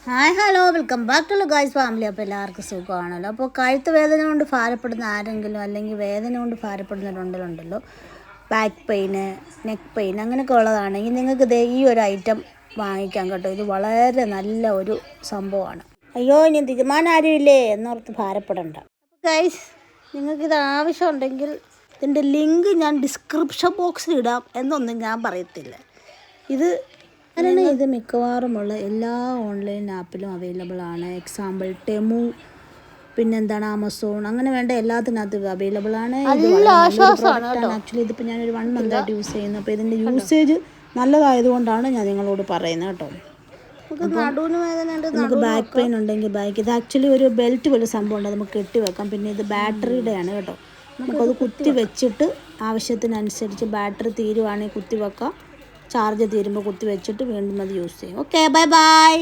Hi hello welcome back to guys family. അപ്പോൾ എല്ലാവർക്കും സുഖമാണല്ലോ. അപ്പോൾ കഴുത്ത് വേദന കൊണ്ട് ഭാരപ്പെടുന്ന ആരെങ്കിലും അല്ലെങ്കിൽ വേദന കൊണ്ട് ഭാരപ്പെടുന്നവരുണ്ടല്ലോ, ബാക്ക് പെയിന്, നെക്ക് പെയിൻ അങ്ങനെയൊക്കെ ഉള്ളതാണെങ്കിൽ നിങ്ങൾക്ക് ഈ ഒരു ഐറ്റം വാങ്ങിക്കാൻ കേട്ടോ. ഇത് വളരെ നല്ല ഒരു സംഭവമാണ്. അയ്യോ ഇനി തീരുമാനം ആരുമില്ലേ എന്നോർത്ത് ഭാരപ്പെടണ്ട ഗൈസ്. നിങ്ങൾക്കിത് ആവശ്യമുണ്ടെങ്കിൽ ഇതിൻ്റെ ലിങ്ക് ഞാൻ ഡിസ്ക്രിപ്ഷൻ ബോക്സിൽ ഇടാം എന്നൊന്നും ഞാൻ പറയത്തില്ല. ഇത് മിക്കവാറുമുള്ള എല്ലാ ഓൺലൈൻ ആപ്പിലും അവൈലബിൾ ആണ്. എക്സാമ്പിൾ ടെമു, പിന്നെന്താണ് ആമസോൺ, അങ്ങനെ വേണ്ട എല്ലാത്തിനകത്തും അവൈലബിൾ ആണ്. ആക്ച്വലി ഇതിപ്പോൾ ഞാനൊരു 1 മന്തായിട്ട് യൂസ് ചെയ്യുന്നു. അപ്പോൾ ഇതിൻ്റെ യൂസേജ് നല്ലതായതുകൊണ്ടാണ് ഞാൻ നിങ്ങളോട് പറയുന്നത് കേട്ടോ. നമുക്ക് ബാക്ക് പെയിൻ ഉണ്ടെങ്കിൽ ഇത് ആക്ച്വലി ഒരു ബെൽറ്റ് പോലെ സംഭവം ഉണ്ട്, നമുക്ക് കെട്ടി വെക്കാം. പിന്നെ ഇത് ബാറ്ററിയുടെയാണ് കേട്ടോ. നമുക്കത് കുത്തി വെച്ചിട്ട് ആവശ്യത്തിനനുസരിച്ച് ബാറ്ററി തീരുവാണെങ്കിൽ കുത്തി വെക്കാം, ചാർജ് തീരുമ്പോൾ കുത്തി വെച്ചിട്ട് വീണ്ടും അത് യൂസ് ചെയ്യും. Okay, bye bye.